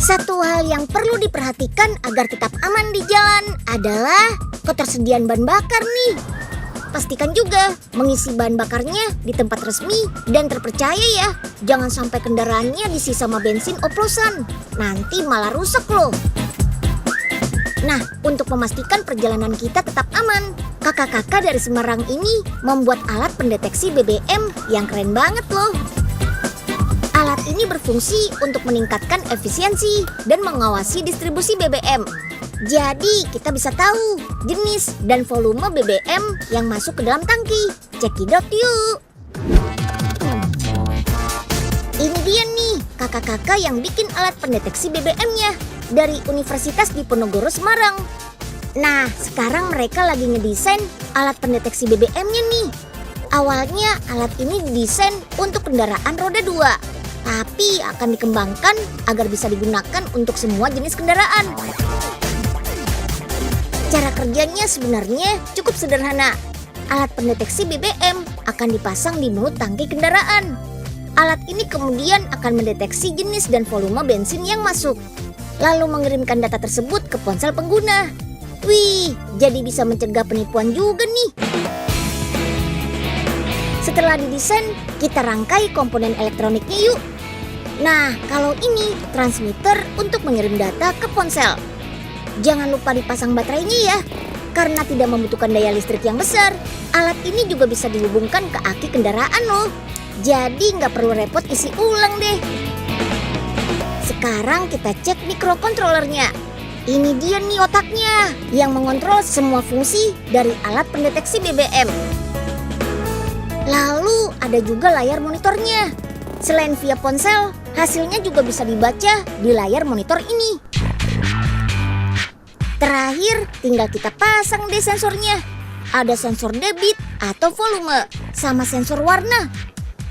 Satu hal yang perlu diperhatikan agar tetap aman di jalan adalah ketersediaan bahan bakar nih. Pastikan juga mengisi bahan bakarnya di tempat resmi dan terpercaya ya. Jangan sampai kendaraannya diisi sama bensin oplosan. Nanti malah rusak loh. Nah, untuk memastikan perjalanan kita tetap aman, kakak-kakak dari Semarang ini membuat alat pendeteksi BBM yang keren banget loh. Alat ini berfungsi untuk meningkatkan efisiensi dan mengawasi distribusi BBM. Jadi kita bisa tahu jenis dan volume BBM yang masuk ke dalam tangki. Cekidot yuk. Ini dia nih kakak-kakak yang bikin alat pendeteksi BBM-nya dari Universitas Diponegoro Semarang. Nah, sekarang mereka lagi ngedesain alat pendeteksi BBM-nya nih. Awalnya alat ini didesain untuk kendaraan roda 2, tapi akan dikembangkan agar bisa digunakan untuk semua jenis kendaraan. Cara kerjanya sebenarnya cukup sederhana. Alat pendeteksi BBM akan dipasang di mulut tangki kendaraan. Alat ini kemudian akan mendeteksi jenis dan volume bensin yang masuk, lalu mengirimkan data tersebut ke ponsel pengguna. Wih, jadi bisa mencegah penipuan juga nih. Setelah didesain, kita rangkai komponen elektroniknya yuk. Nah, kalau ini transmitter untuk mengirim data ke ponsel. Jangan lupa dipasang baterainya ya, karena tidak membutuhkan daya listrik yang besar. Alat ini juga bisa dihubungkan ke aki kendaraan loh. Jadi nggak perlu repot isi ulang deh. Sekarang kita cek mikrokontrolernya. Ini dia nih otaknya yang mengontrol semua fungsi dari alat pendeteksi BBM. Lalu ada juga layar monitornya. Selain via ponsel, hasilnya juga bisa dibaca di layar monitor ini. Terakhir, tinggal kita pasang deh sensornya. Ada sensor debit atau volume, sama sensor warna.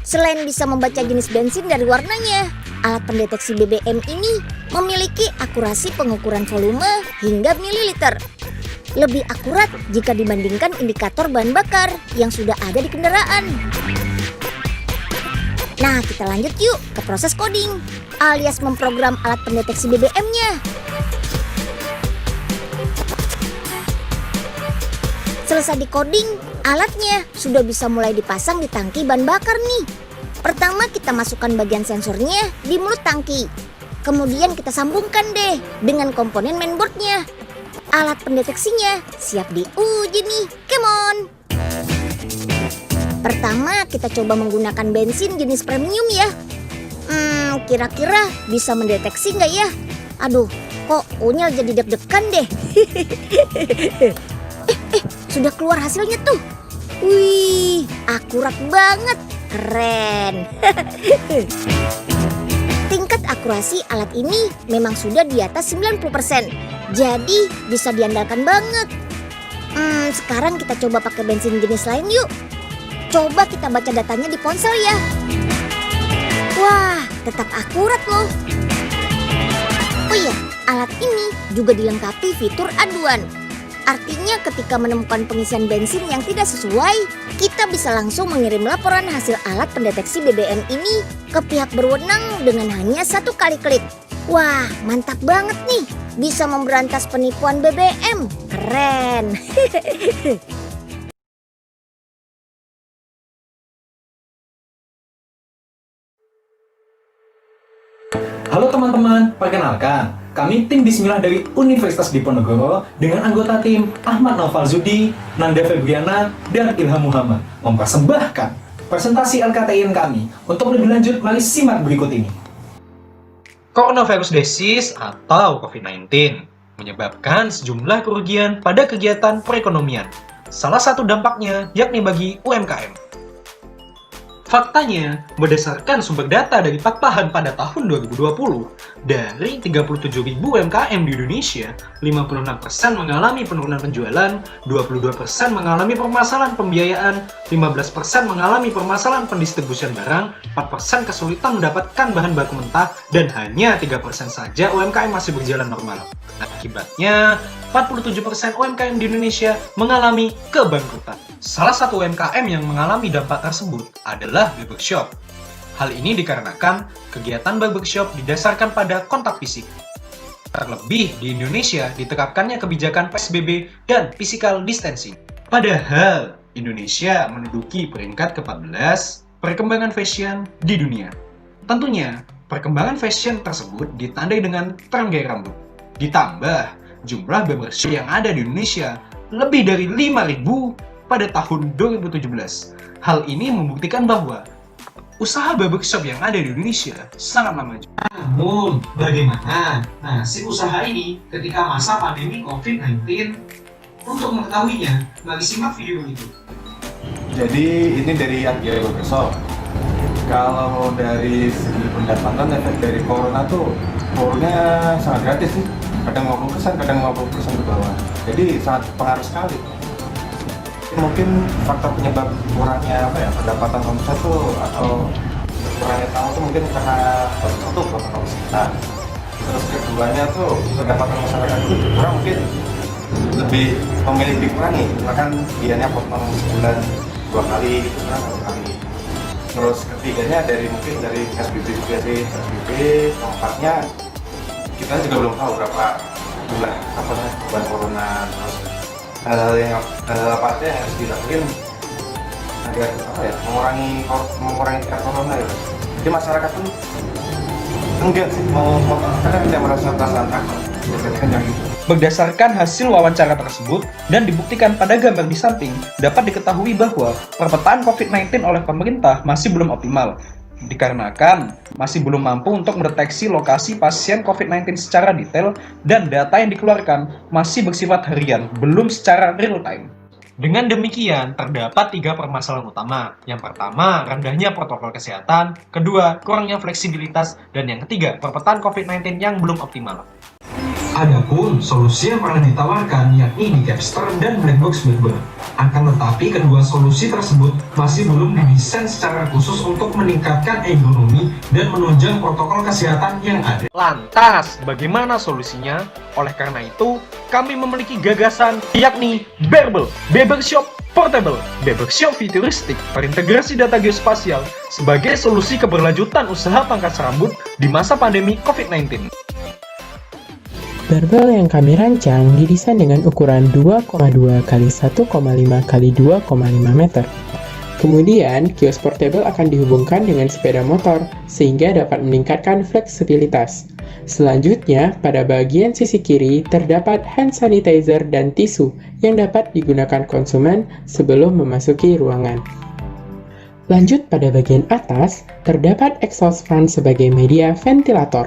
Selain bisa membaca jenis bensin dari warnanya, alat pendeteksi BBM ini memiliki akurasi pengukuran volume hingga mililiter. Lebih akurat jika dibandingkan indikator bahan bakar yang sudah ada di kendaraan. Nah, kita lanjut yuk ke proses coding, alias memprogram alat pendeteksi BBM-nya. Selesai di-coding, alatnya sudah bisa mulai dipasang di tangki bahan bakar nih. Pertama kita masukkan bagian sensornya di mulut tangki. Kemudian kita sambungkan deh dengan komponen mainboardnya. Alat pendeteksinya siap diuji nih, come on! Pertama kita coba menggunakan bensin jenis premium ya. Kira-kira bisa mendeteksi nggak ya? Aduh, kok Unyil jadi deg-degan deh. Sudah keluar hasilnya tuh. Wih, akurat banget. Keren. Tingkat akurasi alat ini memang sudah di atas 90%. Jadi bisa diandalkan banget. Sekarang kita coba pakai bensin jenis lain yuk. Coba kita baca datanya di ponsel ya. Wah, tetap akurat loh. Oh iya, alat ini juga dilengkapi fitur aduan. Artinya ketika menemukan pengisian bensin yang tidak sesuai, kita bisa langsung mengirim laporan hasil alat pendeteksi BBM ini ke pihak berwenang dengan hanya satu kali klik. Wah, mantap banget nih. Bisa memberantas penipuan BBM. Keren. Halo teman-teman, perkenalkan, kami tim Bismillah dari Universitas Diponegoro dengan anggota tim Ahmad Naufal Zudi, Nanda Febriana, dan Ilham Muhammad mempersembahkan presentasi LKTIN kami. Untuk lebih lanjut, mari simak berikut ini. Coronavirus disease atau COVID-19 menyebabkan sejumlah kerugian pada kegiatan perekonomian. Salah satu dampaknya yakni bagi UMKM. Faktanya, berdasarkan sumber data dari Pakpahan pada tahun 2020, dari 37.000 UMKM di Indonesia, 56% mengalami penurunan penjualan, 22% mengalami permasalahan pembiayaan, 15% mengalami permasalahan pendistribusian barang, 4% kesulitan mendapatkan bahan baku mentah, dan hanya 3% saja UMKM masih berjalan normal. Akibatnya, 47% UMKM di Indonesia mengalami kebangkrutan. Salah satu UMKM yang mengalami dampak tersebut adalah Bebek Shop. Hal ini dikarenakan kegiatan barbershop didasarkan pada kontak fisik. Terlebih di Indonesia diterapkannya kebijakan PSBB dan physical distancing. Padahal Indonesia menduduki peringkat ke-14 perkembangan fashion di dunia. Tentunya, perkembangan fashion tersebut ditandai dengan tren gaya rambut. Ditambah, jumlah barbershop yang ada di Indonesia lebih dari 5.000 pada tahun 2017. Hal ini membuktikan bahwa usaha barbershop yang ada di Indonesia sangatlah maju. Namun, bagaimana nasib usaha ini ketika masa pandemi COVID-19? Untuk mengetahuinya, mari simak video itu. Jadi ini dari Argia Barbershop. Kalau dari segi pendapatan efek dari corona tuh turunnya sangat gratis sih. Kadang 50%, kadang 50% ke bawah. Jadi sangat pengaruh sekali. Mungkin faktor penyebab kurangnya pendapatan omset tuh atau kurangnya tamu tuh mungkin karena satu protokol kesehatan. Terus keduanya tuh pendapatan masyarakat itu kurang, mungkin lebih memilih dikurangi, bahkan dianya potong sebulan 2 kali gitu kan, 1 kali. Terus ketiganya mungkin dari PSBB juga sih, PSBB. Keempatnya kita juga belum tahu berapa jumlah korban corona. Terus hal-hal yang harus dilakukan agar mengurangi tingkat corona ya. Jadi masyarakat tuh enggak sih mau kadang tidak merasa perasaan takut. Yang gitu. Berdasarkan hasil wawancara tersebut dan dibuktikan pada gambar di samping, dapat diketahui bahwa pemetaan COVID-19 oleh pemerintah masih belum optimal, dikarenakan masih belum mampu untuk mendeteksi lokasi pasien COVID-19 secara detail dan data yang dikeluarkan masih bersifat harian, belum secara real time. Dengan demikian, terdapat 3 permasalahan utama. Yang pertama, rendahnya protokol kesehatan, kedua, kurangnya fleksibilitas, dan yang ketiga, pemetaan COVID-19 yang belum optimal. Adapun solusi yang pernah ditawarkan yakni di Capster dan Blackbox Barber. Akan tetapi kedua solusi tersebut masih belum didesain secara khusus untuk meningkatkan ergonomi dan menunjang protokol kesehatan yang ada. Lantas, bagaimana solusinya? Oleh karena itu, kami memiliki gagasan yakni Berbel, Barbershop Portable, barbershop futuristik terintegrasi data geospasial sebagai solusi keberlanjutan usaha pangkas rambut di masa pandemi COVID-19. Barbel yang kami rancang didesain dengan ukuran 2,2 x 1,5 x 2,5 meter. Kemudian, kios portable akan dihubungkan dengan sepeda motor sehingga dapat meningkatkan fleksibilitas. Selanjutnya, pada bagian sisi kiri terdapat hand sanitizer dan tisu yang dapat digunakan konsumen sebelum memasuki ruangan. Lanjut pada bagian atas, terdapat exhaust fan sebagai media ventilator.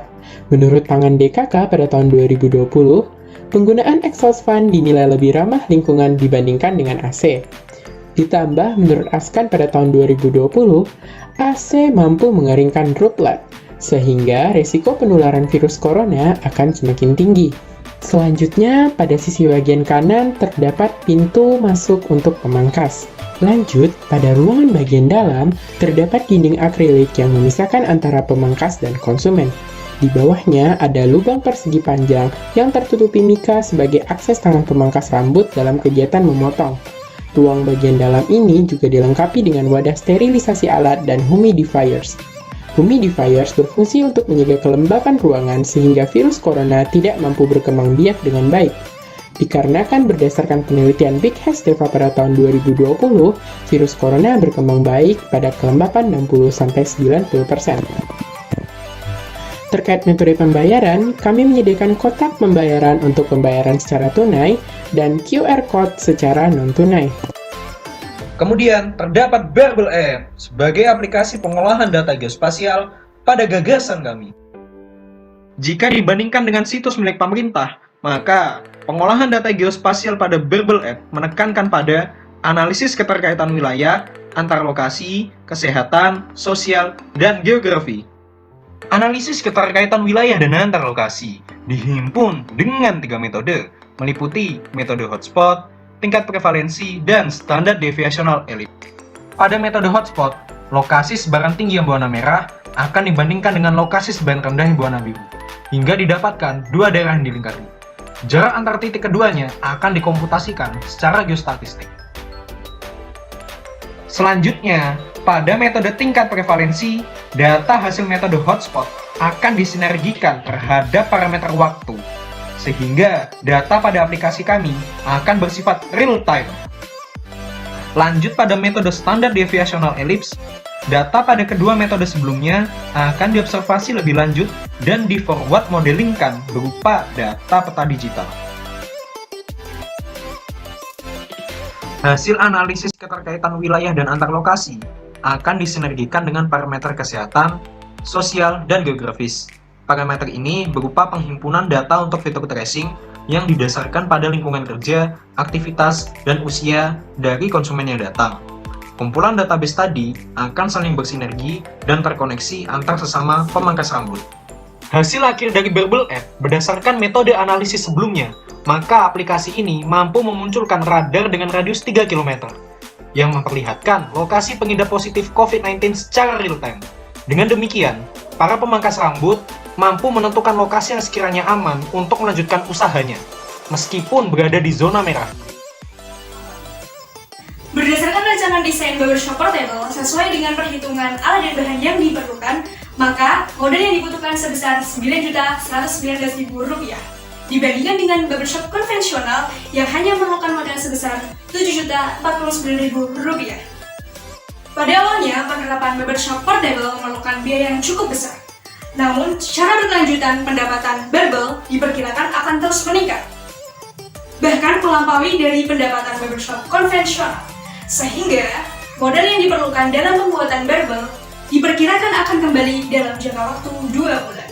Menurut pangan DKK pada tahun 2020, penggunaan exhaust fan dinilai lebih ramah lingkungan dibandingkan dengan AC. Ditambah, menurut Askan pada tahun 2020, AC mampu mengeringkan droplet, sehingga resiko penularan virus corona akan semakin tinggi. Selanjutnya, pada sisi bagian kanan terdapat pintu masuk untuk pemangkas. Lanjut, pada ruangan bagian dalam, terdapat dinding akrilik yang memisahkan antara pemangkas dan konsumen. Di bawahnya ada lubang persegi panjang yang tertutupi mika sebagai akses tangan pemangkas rambut dalam kegiatan memotong. Ruang bagian dalam ini juga dilengkapi dengan wadah sterilisasi alat dan humidifiers. Humidifiers berfungsi untuk menjaga kelembapan ruangan sehingga virus corona tidak mampu berkembang biak dengan baik. Dikarenakan berdasarkan penelitian Big Hash Deva pada tahun 2020, virus corona berkembang baik pada kelembapan 60-90%. Terkait metode pembayaran, kami menyediakan kotak pembayaran untuk pembayaran secara tunai dan QR Code secara non-tunai. Kemudian, terdapat Berbel App sebagai aplikasi pengolahan data geospasial pada gagasan kami. Jika dibandingkan dengan situs milik pemerintah, maka pengolahan data geospasial pada Berbel App menekankan pada analisis keterkaitan wilayah, antar lokasi, kesehatan, sosial, dan geografi. Analisis keterkaitan wilayah dan antar lokasi dihimpun dengan 3 metode, meliputi metode hotspot, tingkat prevalensi, dan standar deviasional elit. Pada metode hotspot, lokasi sebaran tinggi yang berwarna merah akan dibandingkan dengan lokasi sebaran rendah yang berwarna biru, hingga didapatkan 2 daerah yang dilingkari. Jarak antar titik keduanya akan dikomputasikan secara geostatistik. Selanjutnya, pada metode tingkat prevalensi, data hasil metode hotspot akan disinergikan terhadap parameter waktu, sehingga data pada aplikasi kami akan bersifat real-time. Lanjut pada metode standar deviational ellipse, data pada kedua metode sebelumnya akan diobservasi lebih lanjut dan di-forward modelingkan berupa data peta digital. Hasil analisis keterkaitan wilayah dan antar lokasi akan disinergikan dengan parameter kesehatan, sosial, dan geografis. Parameter ini berupa penghimpunan data untuk fitur tracing yang didasarkan pada lingkungan kerja, aktivitas, dan usia dari konsumen yang datang. Kumpulan database tadi akan saling bersinergi dan terkoneksi antar sesama pemangkas rambut. Hasil akhir dari Barbel App berdasarkan metode analisis sebelumnya, maka aplikasi ini mampu memunculkan radar dengan radius 3 km, yang memperlihatkan lokasi pengidap positif COVID-19 secara real-time. Dengan demikian, para pemangkas rambut mampu menentukan lokasi yang sekiranya aman untuk melanjutkan usahanya, meskipun berada di zona merah. Berdasarkan rancangan desain barbershop portable sesuai dengan perhitungan alat dan bahan yang diperlukan, maka modal yang dibutuhkan sebesar Rp9.119.000 dibandingkan dengan barbershop konvensional yang hanya memerlukan modal sebesar Rp7.049.000. Pada awalnya, penerapan barbershop portable memerlukan biaya yang cukup besar. Namun, secara berkelanjutan pendapatan barbel diperkirakan akan terus meningkat, bahkan melampaui dari pendapatan barbershop konvensional, sehingga modal yang diperlukan dalam pembuatan barbel diperkirakan akan kembali dalam jangka waktu 2 bulan.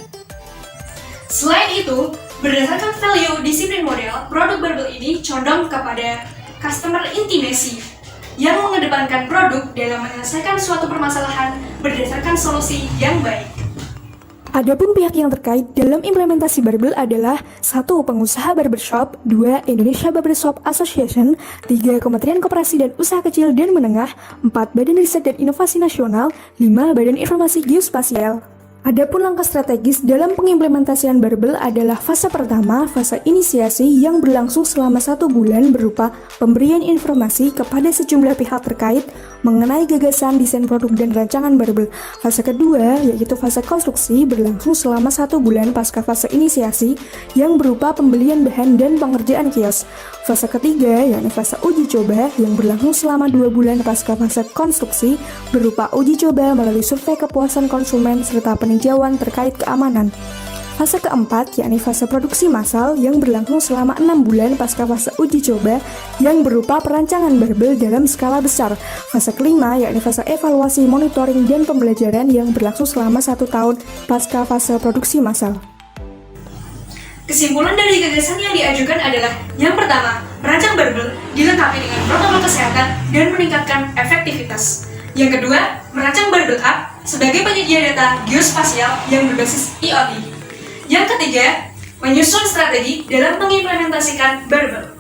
Selain itu, berdasarkan value disiplin model, produk barbel ini condong kepada customer intimacy yang mengedepankan produk dalam menyelesaikan suatu permasalahan berdasarkan solusi yang baik. Adapun pihak yang terkait dalam implementasi barbel adalah 1. Pengusaha barbershop, 2. Indonesia Barbershop Association, 3. Kementerian Koperasi dan Usaha Kecil dan Menengah, 4. Badan Riset dan Inovasi Nasional, 5. Badan Informasi Geospasial. Adapun langkah strategis dalam pengimplementasian barbel adalah fase pertama, fase inisiasi yang berlangsung selama 1 bulan berupa pemberian informasi kepada sejumlah pihak terkait mengenai gagasan, desain produk, dan rancangan barbel. Fase kedua, yaitu fase konstruksi, berlangsung selama 1 bulan pasca fase inisiasi yang berupa pembelian bahan dan pengerjaan kios. Fase ketiga, yakni fase uji coba yang berlangsung selama 2 bulan pasca fase konstruksi berupa uji coba melalui survei kepuasan konsumen serta peninjauan terkait keamanan. Fase keempat, yakni fase produksi massal yang berlangsung selama 6 bulan pasca fase uji coba yang berupa perancangan barbel dalam skala besar. Fase kelima, yakni fase evaluasi, monitoring, dan pembelajaran yang berlangsung selama 1 tahun pasca fase produksi massal. Kesimpulan dari gagasan yang diajukan adalah yang pertama, merancang barbel dilengkapi dengan protokol kesehatan dan meningkatkan efektivitas. Yang kedua, merancang barbel app sebagai penyedia data geospasial yang berbasis IoT. Yang ketiga, menyusun strategi dalam mengimplementasikan barbel.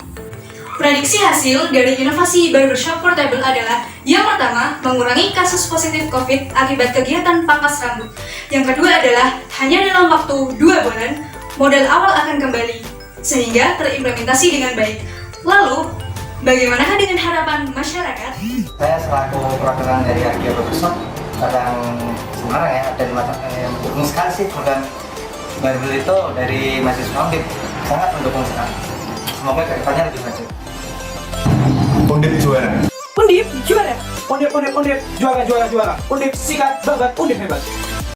Prediksi hasil dari inovasi barbershop portable adalah yang pertama, mengurangi kasus positif COVID akibat kegiatan pangkas rambut. Yang kedua adalah hanya dalam waktu 2 bulan, modal awal akan kembali, sehingga terimplementasi dengan baik. Lalu, bagaimanakah dengan harapan masyarakat? Saya selaku perwakilan dari Arkia Barbershop, kadang Semarang ya, dan macam yang mendukung sekali sih program barbel itu dari mahasiswa Undip, sangat mendukung sekali. Semoga kedepannya lebih maju. Undip juara. Undip juara. Undip juara. Undip sikat babat, Undip hebat.